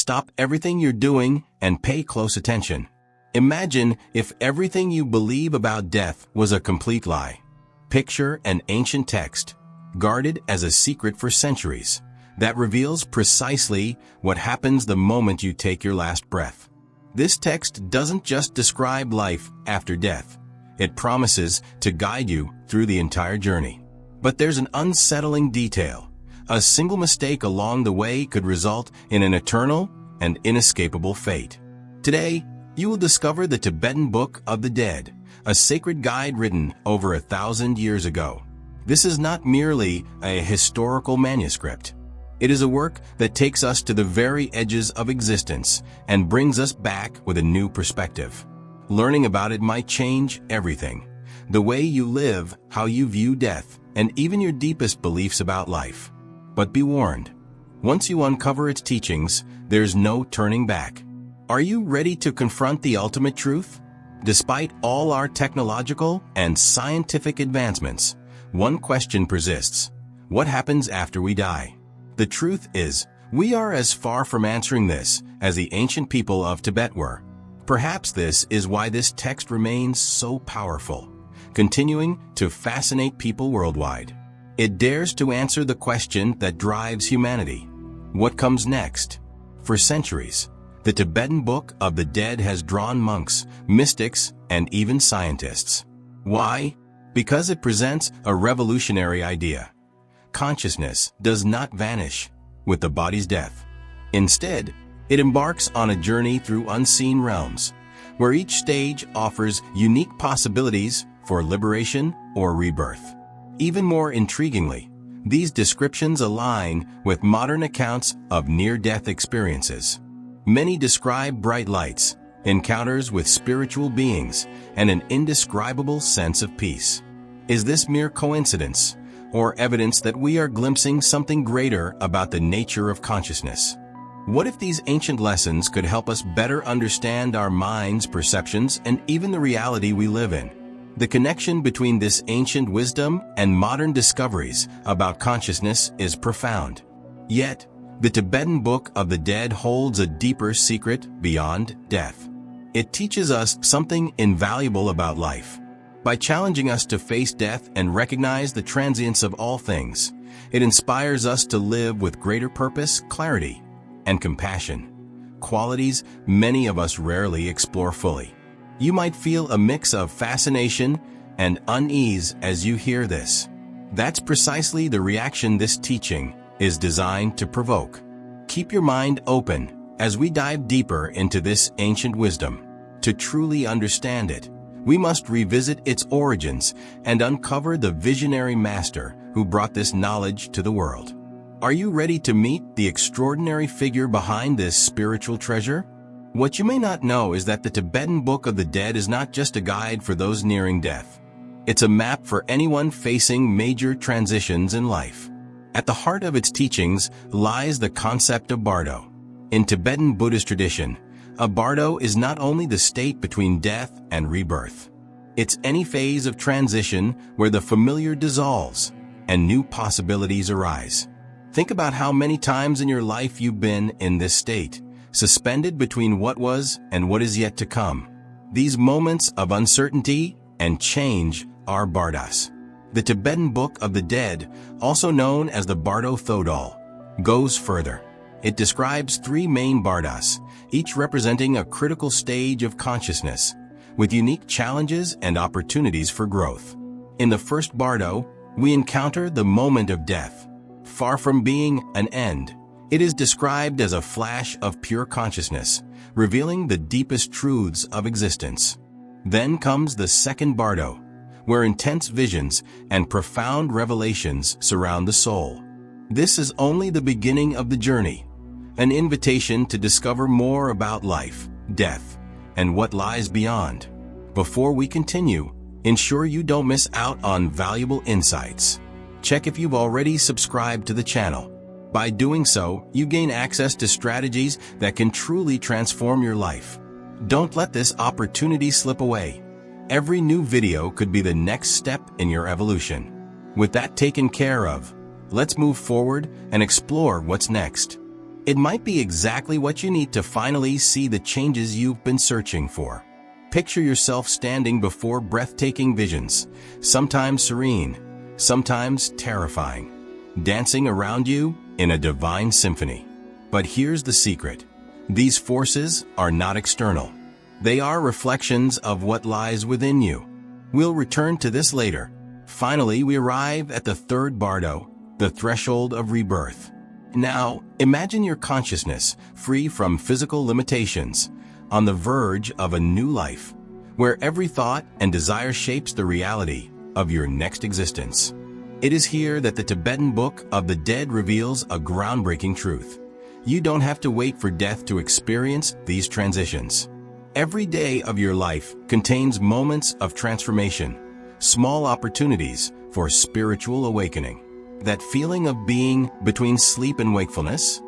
stop everything you're doing and pay close attention. Imagine if everything you believe about death was a complete lie. Picture an ancient text, guarded as a secret for centuries, that reveals precisely what happens the moment you take your last breath. This text doesn't just describe life after death. It promises to guide you through the entire journey. But there's an unsettling detail. A single mistake along the way could result in an eternal and inescapable fate. Today, you will discover the Tibetan Book of the Dead, a sacred guide written over 1,000 years ago. This is not merely a historical manuscript. It is a work that takes us to the very edges of existence and brings us back with a new perspective. Learning about it might change everything: the way you live, how you view death, and even your deepest beliefs about life. But be warned, once you uncover its teachings, there's no turning back. Are you ready to confront the ultimate truth? Despite all our technological and scientific advancements, one question persists: what happens after we die? The truth is, we are as far from answering this as the ancient people of Tibet were. Perhaps this is why this text remains so powerful, continuing to fascinate people worldwide. It dares to answer the question that drives humanity: what comes next? For centuries, the Tibetan Book of the Dead has drawn monks, mystics, and even scientists. Why? Because it presents a revolutionary idea. Consciousness does not vanish with the body's death. Instead, it embarks on a journey through unseen realms, where each stage offers unique possibilities for liberation or rebirth. Even more intriguingly, these descriptions align with modern accounts of near-death experiences. Many describe bright lights, encounters with spiritual beings, and an indescribable sense of peace. Is this mere coincidence, or evidence that we are glimpsing something greater about the nature of consciousness? What if these ancient lessons could help us better understand our minds, perceptions, and even the reality we live in? The connection between this ancient wisdom and modern discoveries about consciousness is profound. Yet, the Tibetan Book of the Dead holds a deeper secret beyond death. It teaches us something invaluable about life. By challenging us to face death and recognize the transience of all things, it inspires us to live with greater purpose, clarity, and compassion, qualities many of us rarely explore fully. You might feel a mix of fascination and unease as you hear this. That's precisely the reaction this teaching is designed to provoke. Keep your mind open as we dive deeper into this ancient wisdom. To truly understand it, we must revisit its origins and uncover the visionary master who brought this knowledge to the world. Are you ready to meet the extraordinary figure behind this spiritual treasure? What you may not know is that the Tibetan Book of the Dead is not just a guide for those nearing death. It's a map for anyone facing major transitions in life. At the heart of its teachings lies the concept of bardo. In Tibetan Buddhist tradition, a bardo is not only the state between death and rebirth. It's any phase of transition where the familiar dissolves and new possibilities arise. Think about how many times in your life you've been in this state, suspended between what was and what is yet to come. These moments of uncertainty and change are bardas. The Tibetan Book of the Dead, also known as the Bardo Thodol, goes further. It describes 3 main bardas, each representing a critical stage of consciousness, with unique challenges and opportunities for growth. In the first bardo, we encounter the moment of death. Far from being an end, it is described as a flash of pure consciousness, revealing the deepest truths of existence. Then comes the second bardo, where intense visions and profound revelations surround the soul. This is only the beginning of the journey, an invitation to discover more about life, death, and what lies beyond. Before we continue, ensure you don't miss out on valuable insights. Check if you've already subscribed to the channel. By doing so, you gain access to strategies that can truly transform your life. Don't let this opportunity slip away. Every new video could be the next step in your evolution. With that taken care of, let's move forward and explore what's next. It might be exactly what you need to finally see the changes you've been searching for. Picture yourself standing before breathtaking visions, sometimes serene, sometimes terrifying, dancing around you in a divine symphony. But here's the secret. These forces are not external. They are reflections of what lies within you. We'll return to this later. Finally, we arrive at the third bardo, the threshold of rebirth. Now, imagine your consciousness, free from physical limitations, on the verge of a new life, where every thought and desire shapes the reality of your next existence. It is here that the Tibetan Book of the Dead reveals a groundbreaking truth. You don't have to wait for death to experience these transitions. Every day of your life contains moments of transformation, small opportunities for spiritual awakening. That feeling of being between sleep and wakefulness?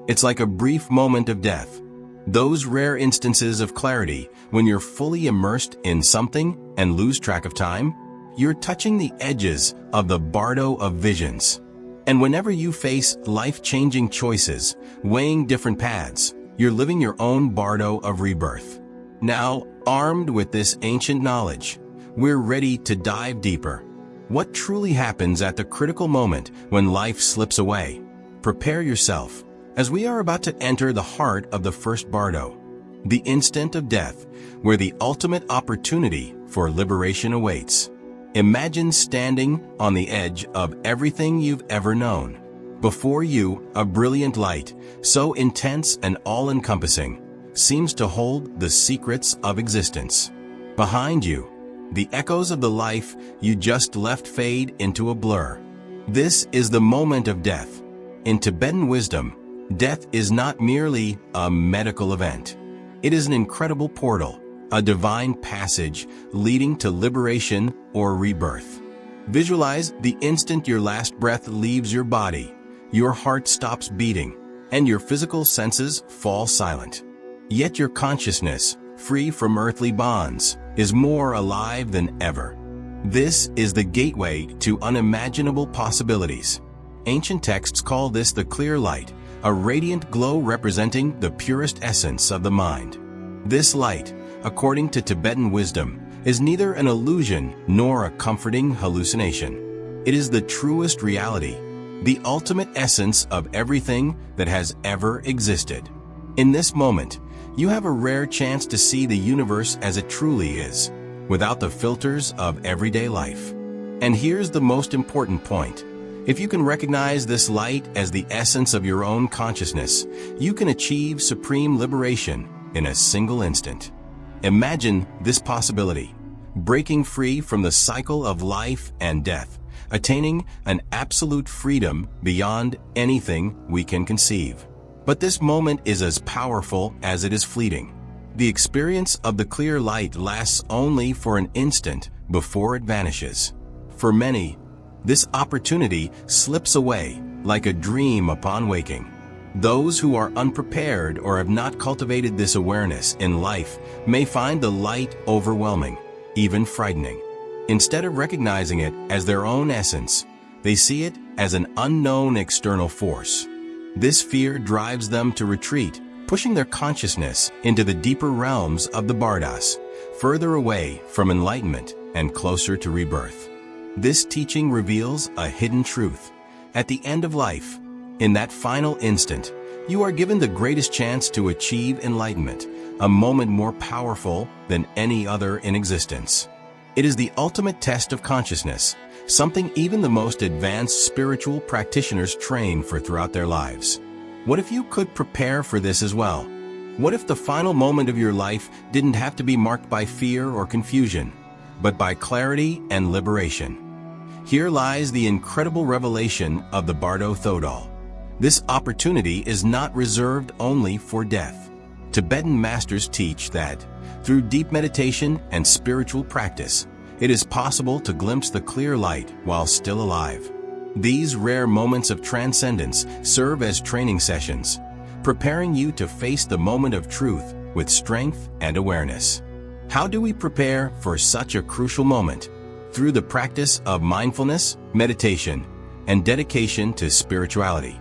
It's like a brief moment of death. Those rare instances of clarity when you're fully immersed in something and lose track of time, you're touching the edges of the bardo of visions. And whenever you face life-changing choices, weighing different paths, you're living your own bardo of rebirth. Now, armed with this ancient knowledge, we're ready to dive deeper. What truly happens at the critical moment when life slips away? Prepare yourself, as we are about to enter the heart of the first bardo, the instant of death, where the ultimate opportunity for liberation awaits. Imagine standing on the edge of everything you've ever known. Before you, a brilliant light, so intense and all-encompassing, seems to hold the secrets of existence. Behind you, the echoes of the life you just left fade into a blur. This is the moment of death. In Tibetan wisdom, death is not merely a medical event. It is an incredible portal, a divine passage leading to liberation or rebirth. Visualize the instant your last breath leaves your body, your heart stops beating, and your physical senses fall silent. Yet your consciousness, free from earthly bonds, is more alive than ever. This is the gateway to unimaginable possibilities. Ancient texts call this the clear light, a radiant glow representing the purest essence of the mind. This light, according to Tibetan wisdom, is neither an illusion nor a comforting hallucination. It is the truest reality, the ultimate essence of everything that has ever existed. In this moment, you have a rare chance to see the universe as it truly is, without the filters of everyday life. And here's the most important point. If you can recognize this light as the essence of your own consciousness, you can achieve supreme liberation in a single instant. Imagine this possibility, breaking free from the cycle of life and death, attaining an absolute freedom beyond anything we can conceive. But this moment is as powerful as it is fleeting. The experience of the clear light lasts only for an instant before it vanishes. For many, this opportunity slips away like a dream upon waking. Those who are unprepared or have not cultivated this awareness in life may find the light overwhelming, even frightening. Instead of recognizing it as their own essence, they see it as an unknown external force. This fear drives them to retreat, pushing their consciousness into the deeper realms of the bardas, further away from enlightenment and closer to rebirth. This teaching reveals a hidden truth. At the end of life, in that final instant, you are given the greatest chance to achieve enlightenment, a moment more powerful than any other in existence. It is the ultimate test of consciousness, something even the most advanced spiritual practitioners train for throughout their lives. What if you could prepare for this as well? What if the final moment of your life didn't have to be marked by fear or confusion, but by clarity and liberation? Here lies the incredible revelation of the Bardo Thodol. This opportunity is not reserved only for death. Tibetan masters teach that, through deep meditation and spiritual practice, it is possible to glimpse the clear light while still alive. These rare moments of transcendence serve as training sessions, preparing you to face the moment of truth with strength and awareness. How do we prepare for such a crucial moment? Through the practice of mindfulness, meditation, and dedication to spirituality.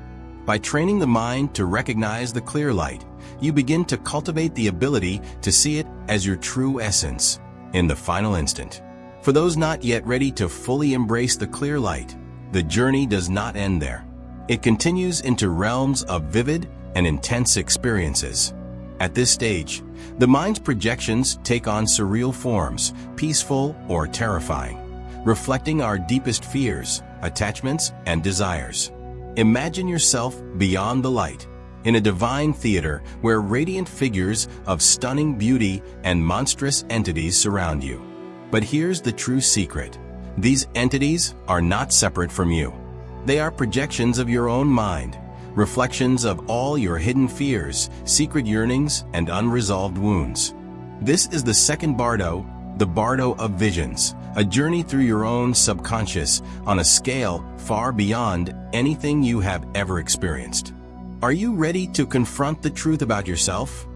By training the mind to recognize the clear light, you begin to cultivate the ability to see it as your true essence in the final instant. For those not yet ready to fully embrace the clear light, the journey does not end there. It continues into realms of vivid and intense experiences. At this stage, the mind's projections take on surreal forms, peaceful or terrifying, reflecting our deepest fears, attachments, and desires. Imagine yourself beyond the light, in a divine theater where radiant figures of stunning beauty and monstrous entities surround you. But here's the true secret. These entities are not separate from you. They are projections of your own mind, reflections of all your hidden fears, secret yearnings, and unresolved wounds. This is the second Bardo, the Bardo of Visions, a journey through your own subconscious on a scale far beyond anything you have ever experienced. Are you ready to confront the truth about yourself?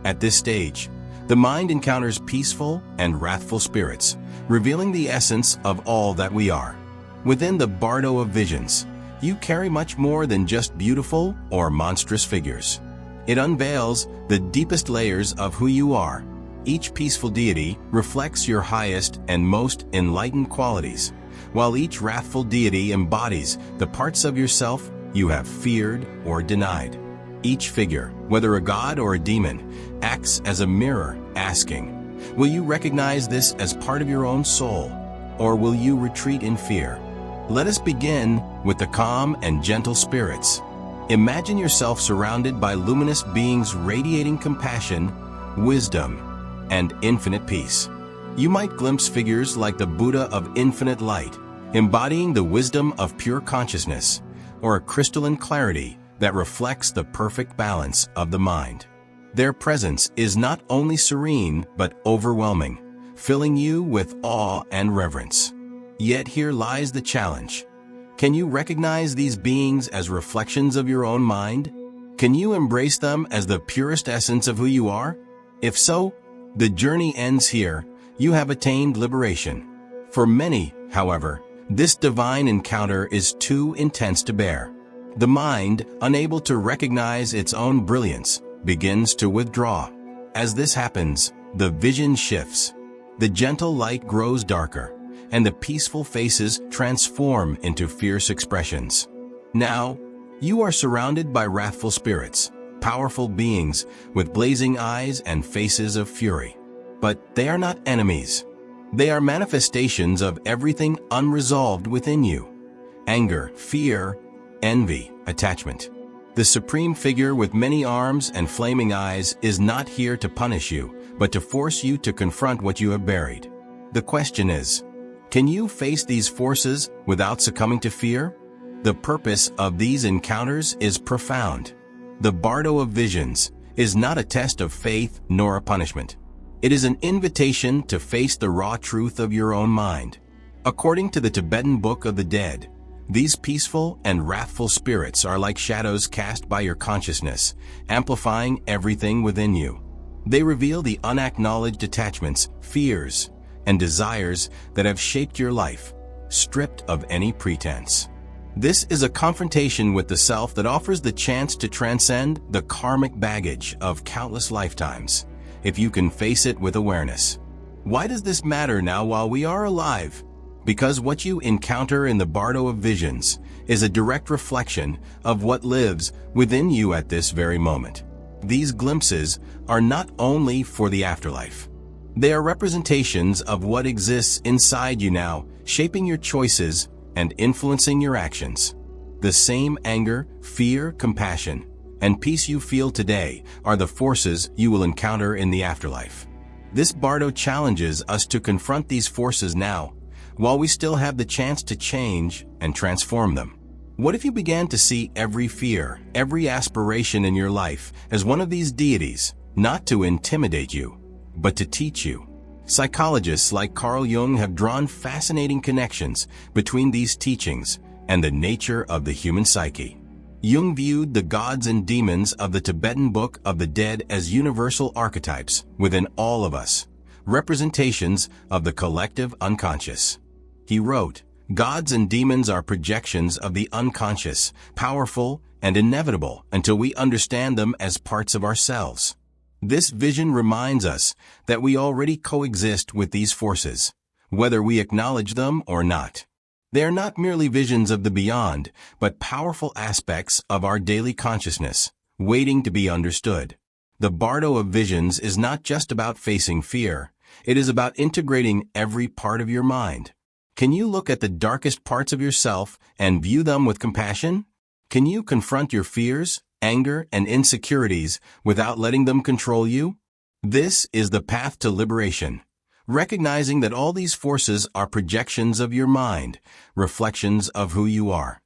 At this stage, the mind encounters peaceful and wrathful spirits, revealing the essence of all that we are. Within the Bardo of Visions, you carry much more than just beautiful or monstrous figures. It unveils the deepest layers of who you are. Each peaceful deity reflects your highest and most enlightened qualities, while each wrathful deity embodies the parts of yourself you have feared or denied. Each figure, whether a god or a demon, acts as a mirror, asking, will you recognize this as part of your own soul, or will you retreat in fear? Let us begin with the calm and gentle spirits. Imagine yourself surrounded by luminous beings radiating compassion, wisdom, and infinite peace. You might glimpse figures like the Buddha of infinite light, embodying the wisdom of pure consciousness, or a crystalline clarity that reflects the perfect balance of the mind. Their presence is not only serene but overwhelming, filling you with awe and reverence. Yet here lies the challenge. Can you recognize these beings as reflections of your own mind? Can you embrace them as the purest essence of who you are? If so, the journey ends here. You have attained liberation. For many, however, this divine encounter is too intense to bear. The mind, unable to recognize its own brilliance, begins to withdraw. As this happens, the vision shifts. The gentle light grows darker, and the peaceful faces transform into fierce expressions. Now, you are surrounded by wrathful spirits, powerful beings with blazing eyes and faces of fury. But they are not enemies. They are manifestations of everything unresolved within you: anger, fear, envy, attachment. The supreme figure with many arms and flaming eyes is not here to punish you, but to force you to confront what you have buried. The question is, can you face these forces without succumbing to fear? The purpose of these encounters is profound. The Bardo of Visions is not a test of faith nor a punishment. It is an invitation to face the raw truth of your own mind. According to the Tibetan Book of the Dead, these peaceful and wrathful spirits are like shadows cast by your consciousness, amplifying everything within you. They reveal the unacknowledged attachments, fears, and desires that have shaped your life, stripped of any pretense. This is a confrontation with the self that offers the chance to transcend the karmic baggage of countless lifetimes, if you can face it with awareness. Why does this matter now while we are alive? Because what you encounter in the Bardo of Visions is a direct reflection of what lives within you at this very moment. These glimpses are not only for the afterlife. They are representations of what exists inside you now, shaping your choices and influencing your actions. The same anger, fear, compassion, and peace you feel today are the forces you will encounter in the afterlife. This Bardo challenges us to confront these forces now, while we still have the chance to change and transform them. What if you began to see every fear, every aspiration in your life as one of these deities, not to intimidate you, but to teach you? Psychologists like Carl Jung have drawn fascinating connections between these teachings and the nature of the human psyche. Jung viewed the gods and demons of the Tibetan Book of the Dead as universal archetypes within all of us, representations of the collective unconscious. He wrote, "Gods and demons are projections of the unconscious, powerful and inevitable until we understand them as parts of ourselves. This vision reminds us that we already coexist with these forces, whether we acknowledge them or not. They are not merely visions of the beyond, but powerful aspects of our daily consciousness, waiting to be understood. The Bardo of Visions is not just about facing fear. It is about integrating every part of your mind. Can you look at the darkest parts of yourself and view them with compassion? Can you confront your fears, anger, and insecurities without letting them control you? This is the path to liberation. Recognizing that all these forces are projections of your mind, reflections of who you are.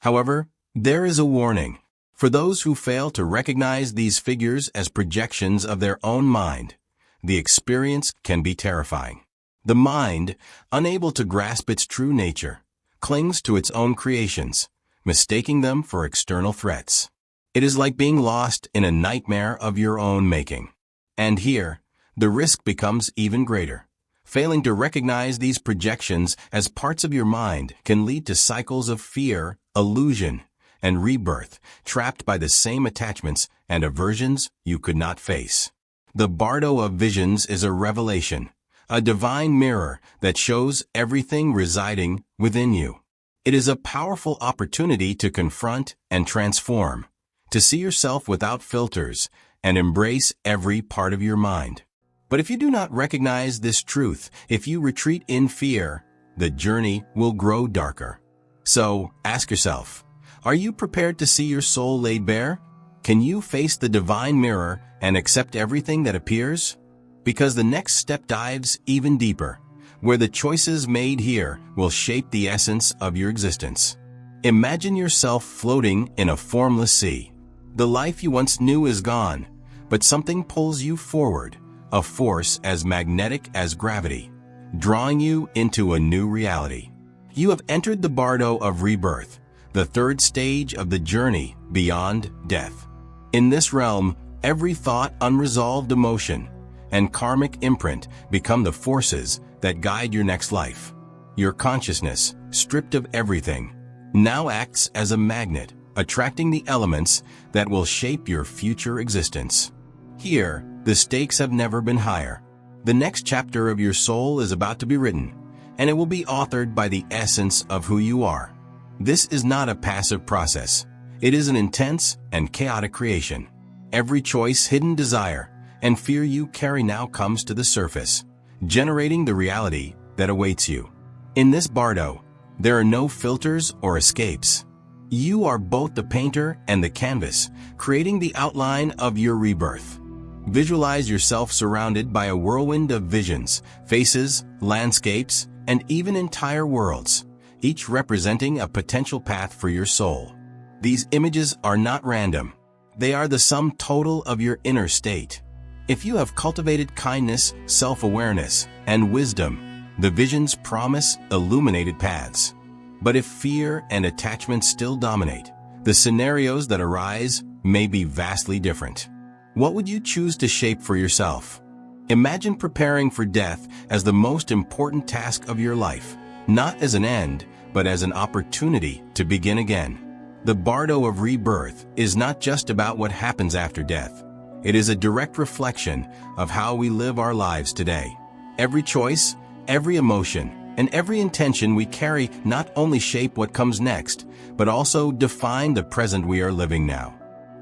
However, there is a warning. For those who fail to recognize these figures as projections of their own mind, the experience can be terrifying. The mind, unable to grasp its true nature, clings to its own creations, mistaking them for external threats. It is like being lost in a nightmare of your own making. And here, the risk becomes even greater. Failing to recognize these projections as parts of your mind can lead to cycles of fear, illusion, and rebirth, trapped by the same attachments and aversions you could not face. The Bardo of Visions is a revelation, a divine mirror that shows everything residing within you. It is a powerful opportunity to confront and transform, to see yourself without filters and embrace every part of your mind. But if you do not recognize this truth, if you retreat in fear, the journey will grow darker. So, ask yourself, are you prepared to see your soul laid bare? Can you face the divine mirror and accept everything that appears? Because the next step dives even deeper, where the choices made here will shape the essence of your existence. Imagine yourself floating in a formless sea. The life you once knew is gone, but something pulls you forward, a force as magnetic as gravity, drawing you into a new reality. You have entered the Bardo of Rebirth, the third stage of the journey beyond death. In this realm, every thought, unresolved emotion, and karmic imprint become the forces that guide your next life. Your consciousness, stripped of everything, now acts as a magnet, attracting the elements that will shape your future existence. Here, the stakes have never been higher. The next chapter of your soul is about to be written, and it will be authored by the essence of who you are. This is not a passive process. It is an intense and chaotic creation. Every choice, hidden desire, and fear you carry now comes to the surface, generating the reality that awaits you. In this Bardo, there are no filters or escapes. You are both the painter and the canvas, creating the outline of your rebirth. Visualize yourself surrounded by a whirlwind of visions, faces, landscapes, and even entire worlds, each representing a potential path for your soul. These images are not random. They are the sum total of your inner state. If you have cultivated kindness, self-awareness, and wisdom, the visions promise illuminated paths. But if fear and attachment still dominate, the scenarios that arise may be vastly different. What would you choose to shape for yourself? Imagine preparing for death as the most important task of your life, not as an end, but as an opportunity to begin again. The Bardo of Rebirth is not just about what happens after death. It is a direct reflection of how we live our lives today. Every choice, every emotion, and every intention we carry not only shape what comes next, but also define the present we are living now.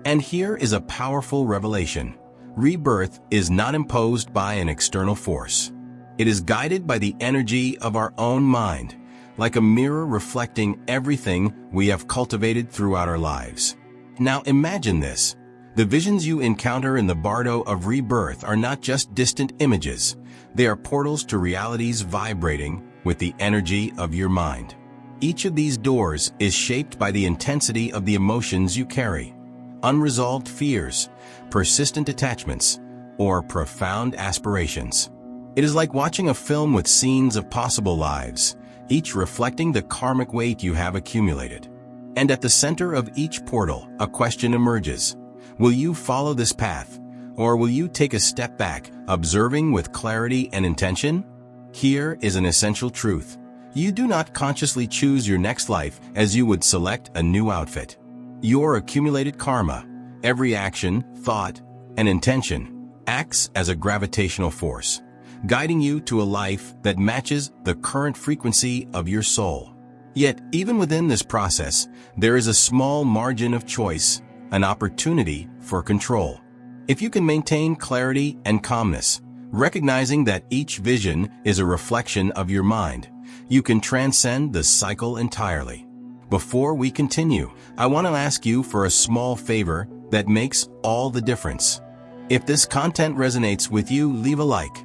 And here is a powerful revelation. Rebirth is not imposed by an external force. It is guided by the energy of our own mind, like a mirror reflecting everything we have cultivated throughout our lives. Now imagine this. The visions you encounter in the Bardo of Rebirth are not just distant images. They are portals to realities vibrating with the energy of your mind. Each of these doors is shaped by the intensity of the emotions you carry. Unresolved fears, persistent attachments, or profound aspirations. It is like watching a film with scenes of possible lives, each reflecting the karmic weight you have accumulated. And at the center of each portal, a question emerges. Will you follow this path, or will you take a step back, observing with clarity and intention? Here is an essential truth. You do not consciously choose your next life as you would select a new outfit. Your accumulated karma, every action, thought, and intention, acts as a gravitational force, guiding you to a life that matches the current frequency of your soul. Yet, even within this process, there is a small margin of choice, an opportunity for control. If you can maintain clarity and calmness, recognizing that each vision is a reflection of your mind, you can transcend the cycle entirely. Before we continue, I want to ask you for a small favor that makes all the difference. If this content resonates with you, leave a like.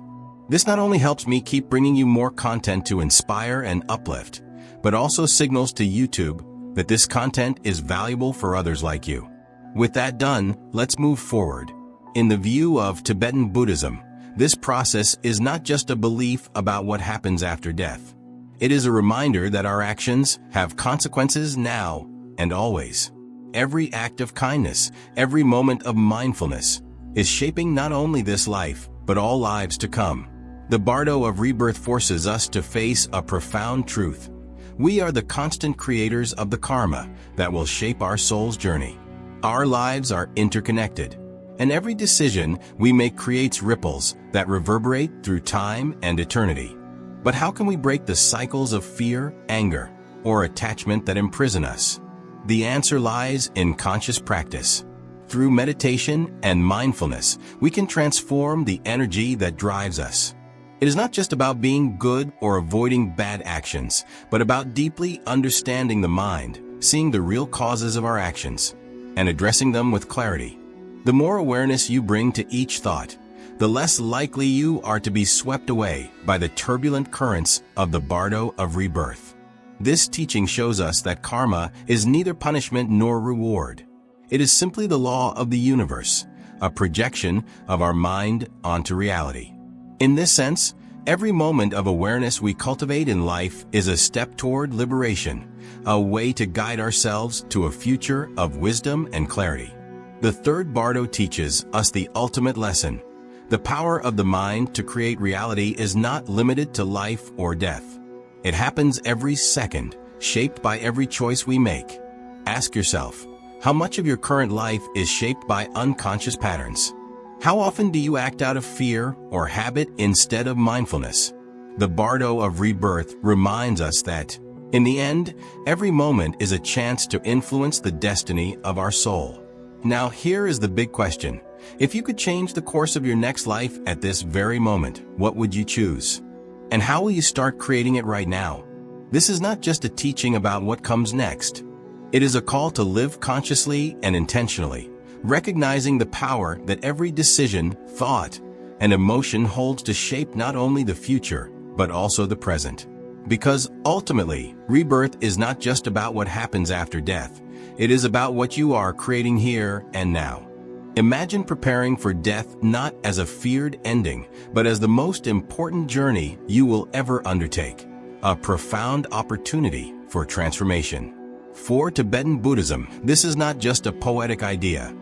This not only helps me keep bringing you more content to inspire and uplift, but also signals to YouTube that this content is valuable for others like you. With that done, let's move forward. In the view of Tibetan Buddhism, this process is not just a belief about what happens after death. It is a reminder that our actions have consequences now and always. Every act of kindness, every moment of mindfulness, is shaping not only this life, but all lives to come. The Bardo of Rebirth forces us to face a profound truth. We are the constant creators of the karma that will shape our soul's journey. Our lives are interconnected, and every decision we make creates ripples that reverberate through time and eternity. But how can we break the cycles of fear, anger, or attachment that imprison us? The answer lies in conscious practice. Through meditation and mindfulness, we can transform the energy that drives us. It is not just about being good or avoiding bad actions, but about deeply understanding the mind, seeing the real causes of our actions, and addressing them with clarity. The more awareness you bring to each thought, the less likely you are to be swept away by the turbulent currents of the Bardo of Rebirth. This teaching shows us that karma is neither punishment nor reward. It is simply the law of the universe, a projection of our mind onto reality. In this sense, every moment of awareness we cultivate in life is a step toward liberation, a way to guide ourselves to a future of wisdom and clarity. The third Bardo teaches us the ultimate lesson. The power of the mind to create reality is not limited to life or death. It happens every second, shaped by every choice we make. Ask yourself, how much of your current life is shaped by unconscious patterns? How often do you act out of fear or habit instead of mindfulness? The Bardo of Rebirth reminds us that, in the end, every moment is a chance to influence the destiny of our soul. Now, here is the big question. If you could change the course of your next life at this very moment, what would you choose? And how will you start creating it right now? This is not just a teaching about what comes next. It is a call to live consciously and intentionally, recognizing the power that every decision, thought, and emotion holds to shape not only the future, but also the present. Because ultimately, rebirth is not just about what happens after death. It is about what you are creating here and now. Imagine preparing for death not as a feared ending, but as the most important journey you will ever undertake, a profound opportunity for transformation. For Tibetan Buddhism, this is not just a poetic idea.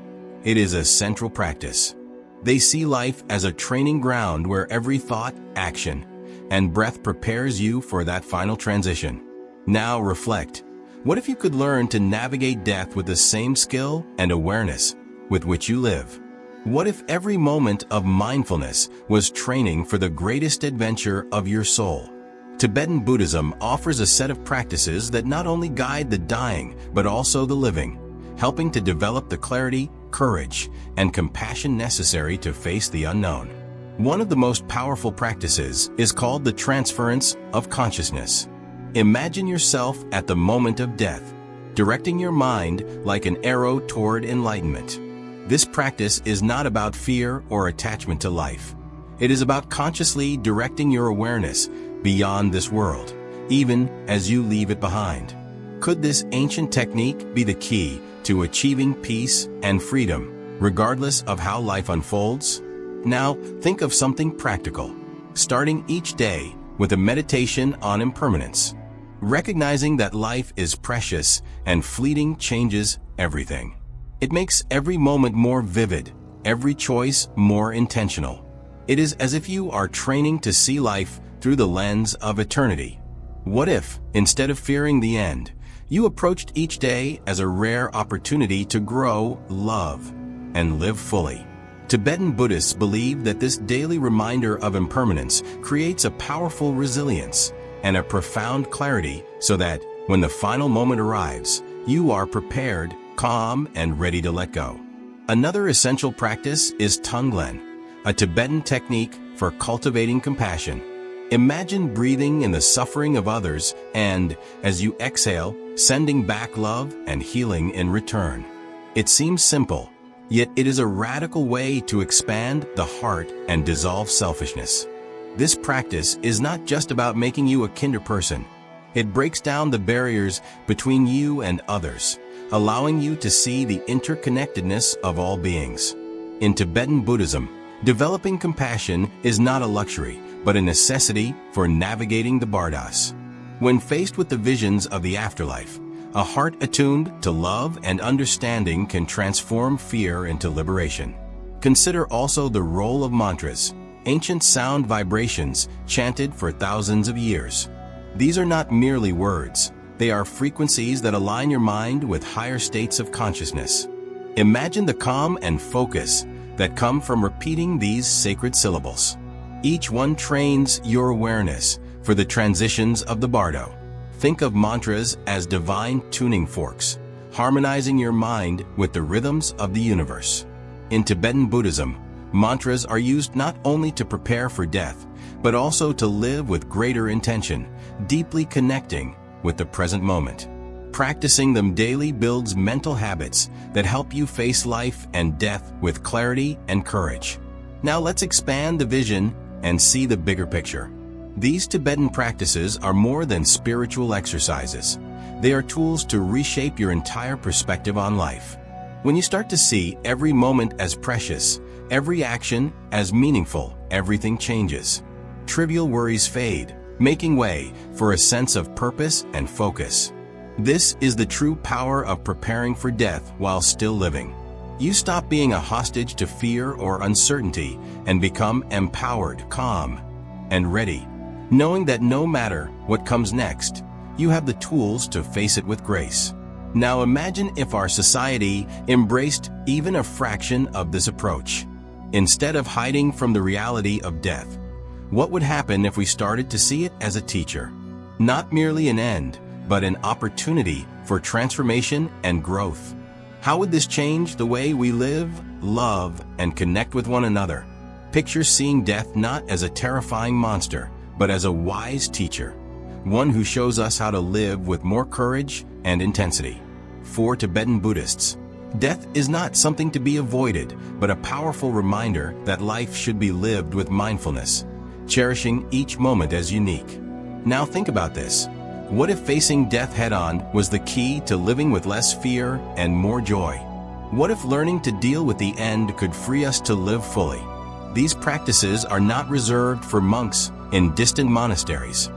It is a central practice. They see life as a training ground where every thought, action, and breath prepares you for that final transition. Now reflect. What if you could learn to navigate death with the same skill and awareness with which you live? What if every moment of mindfulness was training for the greatest adventure of your soul? Tibetan Buddhism offers a set of practices that not only guide the dying, but also the living, helping to develop the clarity, courage, and compassion necessary to face the unknown. One of the most powerful practices is called the transference of consciousness. Imagine yourself at the moment of death, directing your mind like an arrow toward enlightenment. This practice is not about fear or attachment to life. It is about consciously directing your awareness beyond this world, even as you leave it behind. Could this ancient technique be the key to achieving peace and freedom, regardless of how life unfolds? Now, think of something practical, starting each day with a meditation on impermanence. Recognizing that life is precious and fleeting changes everything. It makes every moment more vivid, every choice more intentional. It is as if you are training to see life through the lens of eternity. What if, instead of fearing the end, You approached each day as a rare opportunity to grow, love, and live fully. Tibetan Buddhists believe that this daily reminder of impermanence creates a powerful resilience and a profound clarity so that, when the final moment arrives, you are prepared, calm, and ready to let go. Another essential practice is Tonglen, a Tibetan technique for cultivating compassion. Imagine breathing in the suffering of others and, as you exhale, sending back love and healing in return. It seems simple, yet it is a radical way to expand the heart and dissolve selfishness. This practice is not just about making you a kinder person. It breaks down the barriers between you and others, allowing you to see the interconnectedness of all beings. In Tibetan Buddhism, developing compassion is not a luxury, but a necessity for navigating the bardas. When faced with the visions of the afterlife, a heart attuned to love and understanding can transform fear into liberation. Consider also the role of mantras, ancient sound vibrations chanted for thousands of years. These are not merely words. They are frequencies that align your mind with higher states of consciousness. Imagine the calm and focus that come from repeating these sacred syllables. Each one trains your awareness for the transitions of the bardo. Think of mantras as divine tuning forks, harmonizing your mind with the rhythms of the universe. In Tibetan Buddhism, mantras are used not only to prepare for death, but also to live with greater intention, deeply connecting with the present moment. Practicing them daily builds mental habits that help you face life and death with clarity and courage. Now let's expand the vision and see the bigger picture. These Tibetan practices are more than spiritual exercises. They are tools to reshape your entire perspective on life. When you start to see every moment as precious, every action as meaningful, everything changes. Trivial worries fade, making way for a sense of purpose and focus. This is the true power of preparing for death while still living. You stop being a hostage to fear or uncertainty and become empowered, calm, and ready, knowing that no matter what comes next, you have the tools to face it with grace. Now imagine if our society embraced even a fraction of this approach. Instead of hiding from the reality of death, what would happen if we started to see it as a teacher? Not merely an end, but an opportunity for transformation and growth. How would this change the way we live, love, and connect with one another? Picture seeing death not as a terrifying monster, but as a wise teacher, one who shows us how to live with more courage and intensity. For Tibetan Buddhists, death is not something to be avoided, but a powerful reminder that life should be lived with mindfulness, cherishing each moment as unique. Now think about this. What if facing death head-on was the key to living with less fear and more joy? What if learning to deal with the end could free us to live fully? These practices are not reserved for monks in distant monasteries.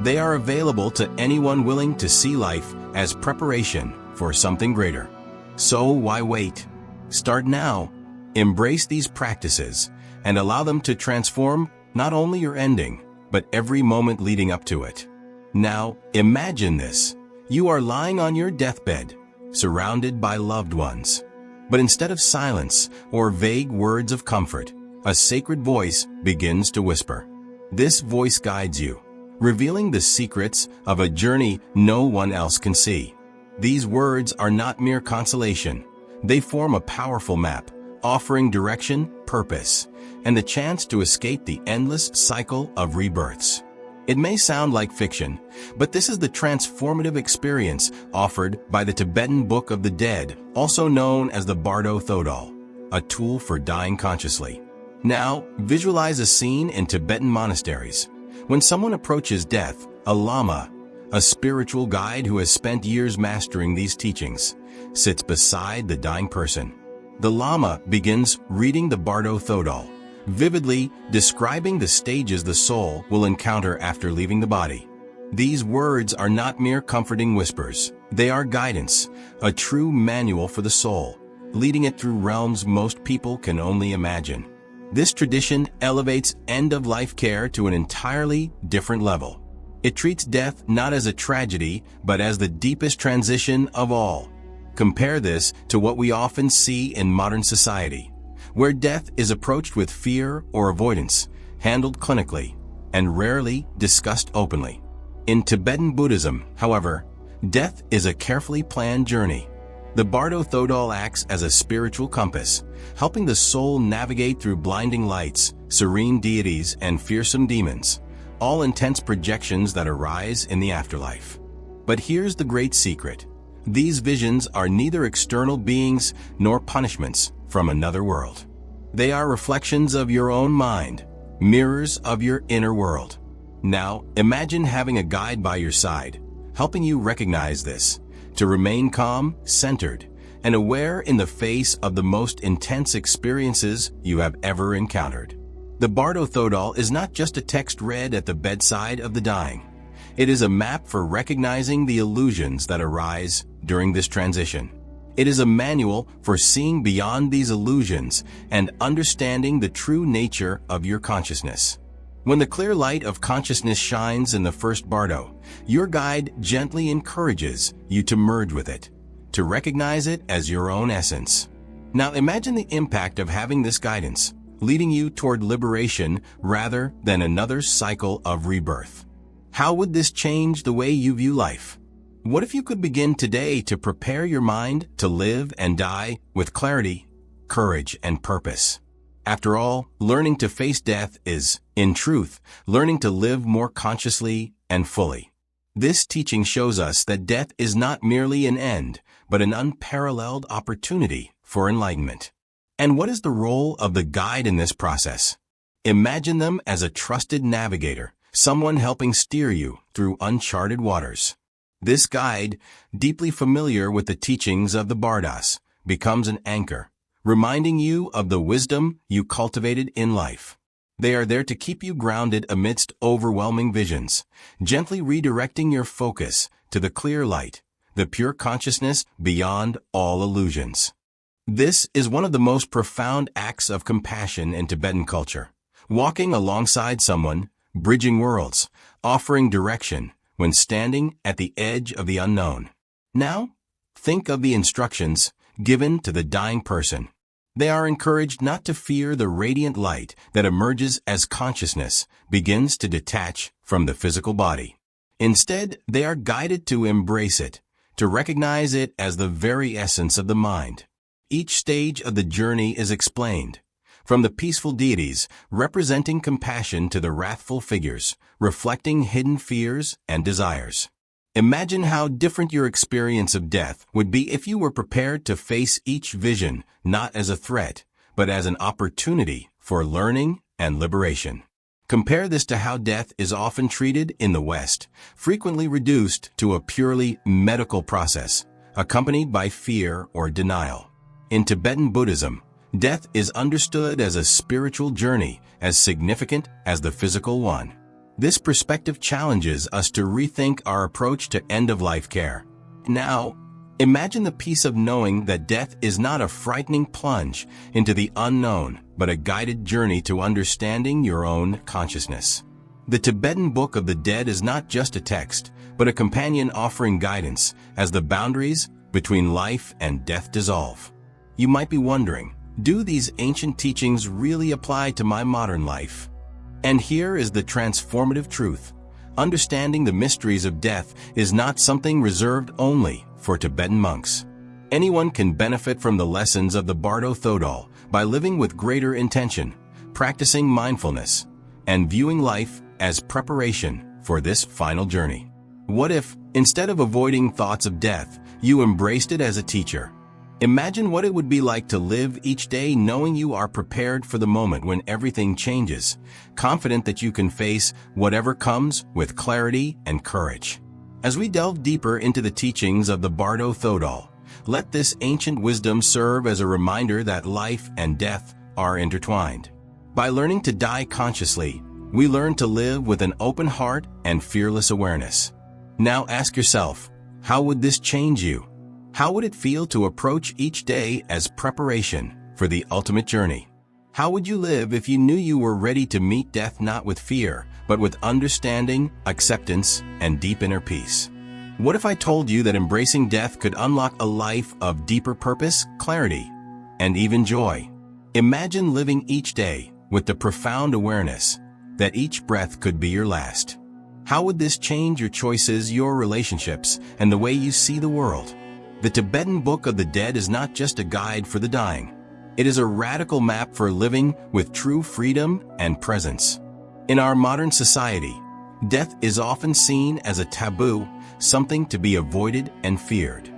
They are available to anyone willing to see life as preparation for something greater. So why wait? Start now. Embrace these practices and allow them to transform not only your ending, but every moment leading up to it. Now, imagine this. You are lying on your deathbed, surrounded by loved ones. But instead of silence or vague words of comfort, a sacred voice begins to whisper. This voice guides you, revealing the secrets of a journey no one else can see. These words are not mere consolation. They form a powerful map, offering direction, purpose, and the chance to escape the endless cycle of rebirths. It may sound like fiction, but this is the transformative experience offered by the Tibetan Book of the Dead, also known as the Bardo Thodol, a tool for dying consciously. Now, visualize a scene in Tibetan monasteries. When someone approaches death, a lama, a spiritual guide who has spent years mastering these teachings, sits beside the dying person. The lama begins reading the Bardo Thodol, vividly describing the stages the soul will encounter after leaving the body. These words are not mere comforting whispers. They are guidance, a true manual for the soul, leading it through realms most people can only imagine. This tradition elevates end-of-life care to an entirely different level. It treats death not as a tragedy, but as the deepest transition of all. Compare this to what we often see in modern society, where death is approached with fear or avoidance, handled clinically, and rarely discussed openly. In Tibetan Buddhism, however, death is a carefully planned journey. The Bardo Thodol acts as a spiritual compass, helping the soul navigate through blinding lights, serene deities, and fearsome demons, all intense projections that arise in the afterlife. But here's the great secret. These visions are neither external beings nor punishments from another world. They are reflections of your own mind, mirrors of your inner world. Now, imagine having a guide by your side, helping you recognize this, to remain calm, centered, and aware in the face of the most intense experiences you have ever encountered. The Bardo Thodol is not just a text read at the bedside of the dying. It is a map for recognizing the illusions that arise during this transition. It is a manual for seeing beyond these illusions and understanding the true nature of your consciousness. When the clear light of consciousness shines in the first Bardo, your guide gently encourages you to merge with it, to recognize it as your own essence. Now imagine the impact of having this guidance, leading you toward liberation rather than another cycle of rebirth. How would this change the way you view life? What if you could begin today to prepare your mind to live and die with clarity, courage, and purpose? After all, learning to face death is, in truth, learning to live more consciously and fully. This teaching shows us that death is not merely an end, but an unparalleled opportunity for enlightenment. And what is the role of the guide in this process? Imagine them as a trusted navigator, someone helping steer you through uncharted waters. This guide, deeply familiar with the teachings of the Bardas, becomes an anchor, reminding you of the wisdom you cultivated in life. They are there to keep you grounded amidst overwhelming visions, gently redirecting your focus to the clear light, the pure consciousness beyond all illusions. This is one of the most profound acts of compassion in Tibetan culture, walking alongside someone, bridging worlds, offering direction when standing at the edge of the unknown. Now, think of the instructions given to the dying person. They are encouraged not to fear the radiant light that emerges as consciousness begins to detach from the physical body. Instead, they are guided to embrace it, to recognize it as the very essence of the mind. Each stage of the journey is explained, from the peaceful deities representing compassion to the wrathful figures, reflecting hidden fears and desires. Imagine how different your experience of death would be if you were prepared to face each vision not as a threat, but as an opportunity for learning and liberation. Compare this to how death is often treated in the West, frequently reduced to a purely medical process, accompanied by fear or denial. In Tibetan Buddhism, death is understood as a spiritual journey as significant as the physical one. This perspective challenges us to rethink our approach to end-of-life care. Now, imagine the peace of knowing that death is not a frightening plunge into the unknown, but a guided journey to understanding your own consciousness. The Tibetan Book of the Dead is not just a text, but a companion offering guidance as the boundaries between life and death dissolve. You might be wondering, do these ancient teachings really apply to my modern life? And here is the transformative truth. Understanding the mysteries of death is not something reserved only for Tibetan monks. Anyone can benefit from the lessons of the Bardo Thodol by living with greater intention, practicing mindfulness, and viewing life as preparation for this final journey. What if, instead of avoiding thoughts of death, you embraced it as a teacher? Imagine what it would be like to live each day knowing you are prepared for the moment when everything changes, confident that you can face whatever comes with clarity and courage. As we delve deeper into the teachings of the Bardo Thodol, let this ancient wisdom serve as a reminder that life and death are intertwined. By learning to die consciously, we learn to live with an open heart and fearless awareness. Now ask yourself, how would this change you? How would it feel to approach each day as preparation for the ultimate journey? How would you live if you knew you were ready to meet death not with fear, but with understanding, acceptance, and deep inner peace? What if I told you that embracing death could unlock a life of deeper purpose, clarity, and even joy? Imagine living each day with the profound awareness that each breath could be your last. How would this change your choices, your relationships, and the way you see the world? The Tibetan Book of the Dead is not just a guide for the dying. It is a radical map for living with true freedom and presence. In our modern society, death is often seen as a taboo, something to be avoided and feared.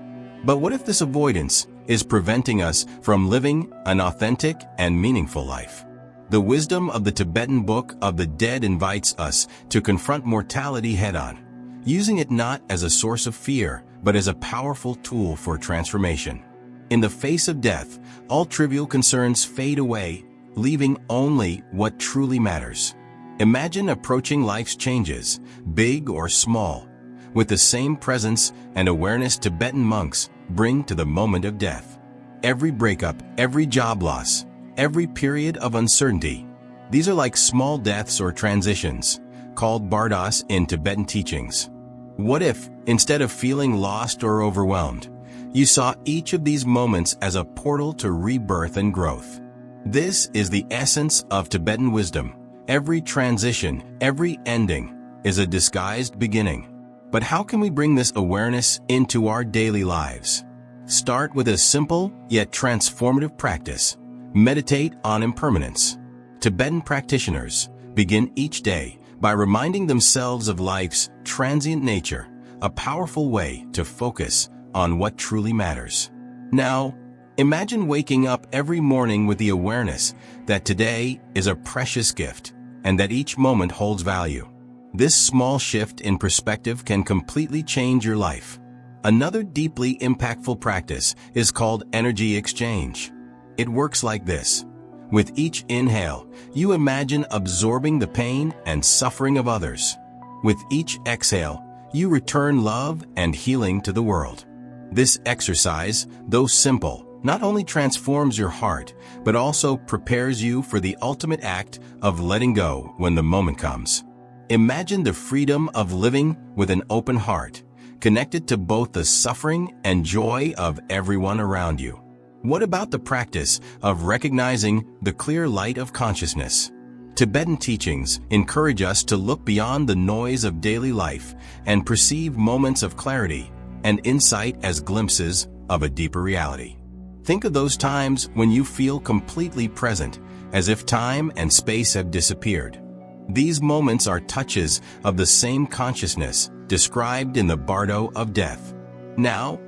But what if this avoidance is preventing us from living an authentic and meaningful life? The wisdom of the Tibetan Book of the Dead invites us to confront mortality head-on, using it not as a source of fear, but as a powerful tool for transformation. In the face of death, all trivial concerns fade away, leaving only what truly matters. Imagine approaching life's changes, big or small, with the same presence and awareness Tibetan monks bring to the moment of death. Every breakup, every job loss, every period of uncertainty, these are like small deaths or transitions, called bardas in Tibetan teachings. What if, instead of feeling lost or overwhelmed, you saw each of these moments as a portal to rebirth and growth? This is the essence of Tibetan wisdom. Every transition, every ending, is a disguised beginning. But how can we bring this awareness into our daily lives? Start with a simple yet transformative practice. Meditate on impermanence. Tibetan practitioners begin each day by reminding themselves of life's transient nature, a powerful way to focus on what truly matters. Now, imagine waking up every morning with the awareness that today is a precious gift and that each moment holds value. This small shift in perspective can completely change your life. Another deeply impactful practice is called energy exchange. It works like this. With each inhale, you imagine absorbing the pain and suffering of others. With each exhale, you return love and healing to the world. This exercise, though simple, not only transforms your heart, but also prepares you for the ultimate act of letting go when the moment comes. Imagine the freedom of living with an open heart, connected to both the suffering and joy of everyone around you. What about the practice of recognizing the clear light of consciousness? Tibetan teachings encourage us to look beyond the noise of daily life and perceive moments of clarity and insight as glimpses of a deeper reality. Think of those times when you feel completely present, as if time and space have disappeared. These moments are touches of the same consciousness described in the Bardo of Death. Now,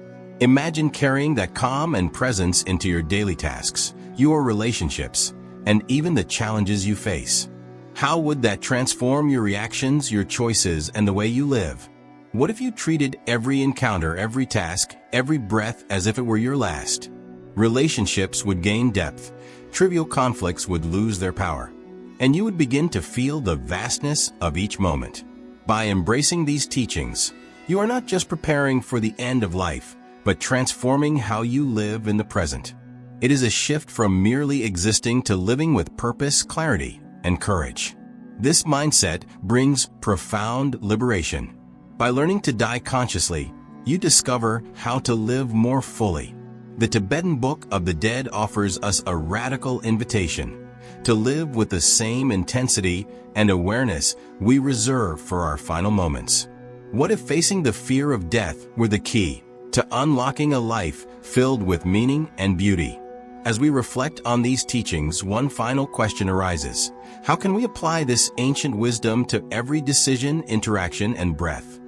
imagine carrying that calm and presence into your daily tasks, your relationships, and even the challenges you face. How would that transform your reactions, your choices, and the way you live? What if you treated every encounter, every task, every breath as if it were your last? Relationships would gain depth, trivial conflicts would lose their power, and you would begin to feel the vastness of each moment. By embracing these teachings, you are not just preparing for the end of life, but transforming how you live in the present. It is a shift from merely existing to living with purpose, clarity, and courage. This mindset brings profound liberation. By learning to die consciously, you discover how to live more fully. The Tibetan Book of the Dead offers us a radical invitation to live with the same intensity and awareness we reserve for our final moments. What if facing the fear of death were the key to unlocking a life filled with meaning and beauty? As we reflect on these teachings, one final question arises. How can we apply this ancient wisdom to every decision, interaction, and breath?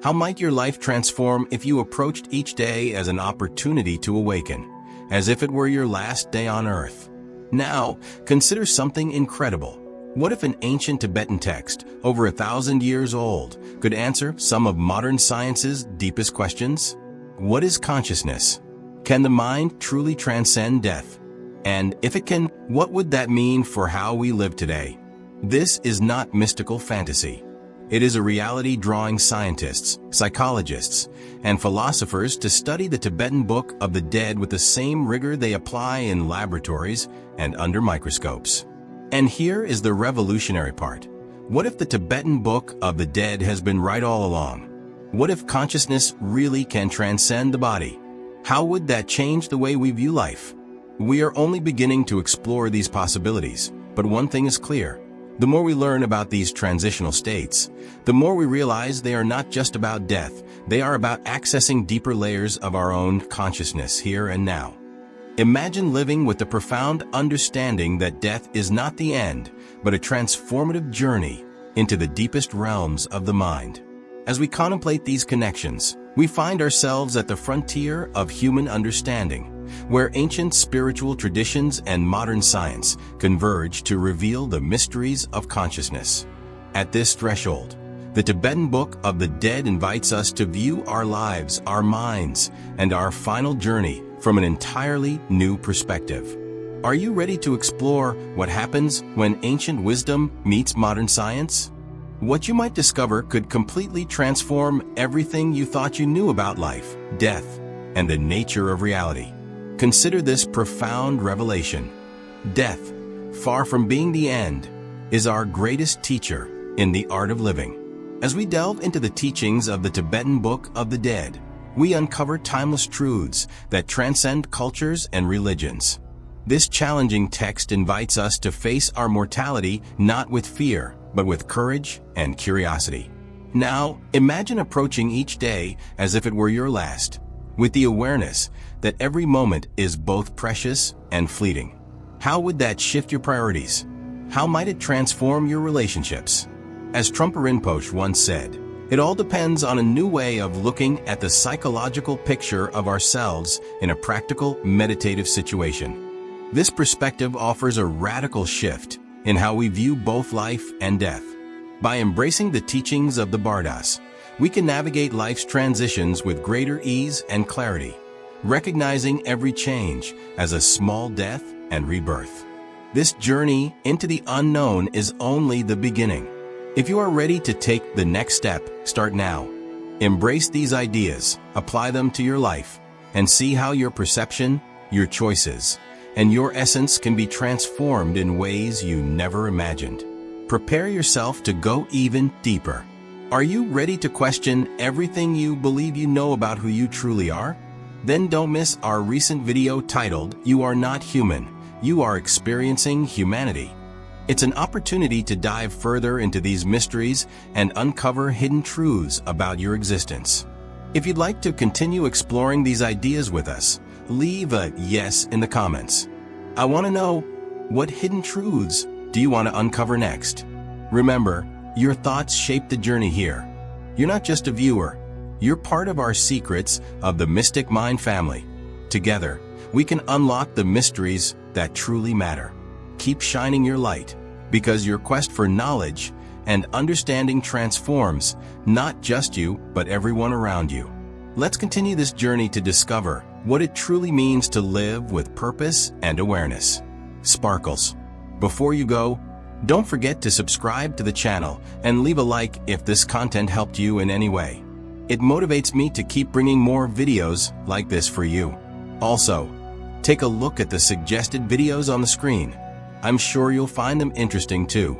How might your life transform if you approached each day as an opportunity to awaken, as if it were your last day on earth? Now, consider something incredible. What if an ancient Tibetan text, over 1,000 years old, could answer some of modern science's deepest questions? What is consciousness? Can the mind truly transcend death? And if it can, what would that mean for how we live today? This is not mystical fantasy. It is a reality drawing scientists, psychologists, and philosophers to study the Tibetan Book of the Dead with the same rigor they apply in laboratories and under microscopes. And here is the revolutionary part. What if the Tibetan Book of the Dead has been right all along? What if consciousness really can transcend the body? How would that change the way we view life? We are only beginning to explore these possibilities, but one thing is clear. The more we learn about these transitional states, the more we realize they are not just about death, they are about accessing deeper layers of our own consciousness here and now. Imagine living with the profound understanding that death is not the end, but a transformative journey into the deepest realms of the mind. As we contemplate these connections, we find ourselves at the frontier of human understanding, where ancient spiritual traditions and modern science converge to reveal the mysteries of consciousness. At this threshold, the Tibetan Book of the Dead invites us to view our lives, our minds, and our final journey from an entirely new perspective. Are you ready to explore what happens when ancient wisdom meets modern science? What you might discover could completely transform everything you thought you knew about life, death, and the nature of reality. Consider this profound revelation. Death, far from being the end, is our greatest teacher in the art of living. As we delve into the teachings of the Tibetan Book of the Dead, we uncover timeless truths that transcend cultures and religions. This challenging text invites us to face our mortality not with fear, but with courage and curiosity. Now, imagine approaching each day as if it were your last, with the awareness that every moment is both precious and fleeting. How would that shift your priorities? How might it transform your relationships? As Trungpa Rinpoche once said, it all depends on a new way of looking at the psychological picture of ourselves in a practical, meditative situation. This perspective offers a radical shift in how we view both life and death. By embracing the teachings of the Bardas, we can navigate life's transitions with greater ease and clarity, recognizing every change as a small death and rebirth. This journey into the unknown is only the beginning. If you are ready to take the next step, start now. Embrace these ideas, apply them to your life, and see how your perception, your choices, and your essence can be transformed in ways you never imagined. Prepare yourself to go even deeper. Are you ready to question everything you believe you know about who you truly are? Then don't miss our recent video titled, "You Are Not Human, You Are Experiencing Humanity." It's an opportunity to dive further into these mysteries and uncover hidden truths about your existence. If you'd like to continue exploring these ideas with us, leave a yes in the comments. I want to know, what hidden truths do you want to uncover next? Remember, your thoughts shape the journey here. You're not just a viewer. You're part of our secrets of the Mystic Mind family. Together, we can unlock the mysteries that truly matter. Keep shining your light, because your quest for knowledge and understanding transforms not just you, but everyone around you. Let's continue this journey to discover what it truly means to live with purpose and awareness. Sparkles. Before you go, don't forget to subscribe to the channel and leave a like if this content helped you in any way. It motivates me to keep bringing more videos like this for you. Also, take a look at the suggested videos on the screen. I'm sure you'll find them interesting too.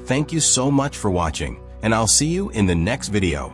Thank you so much for watching, and I'll see you in the next video.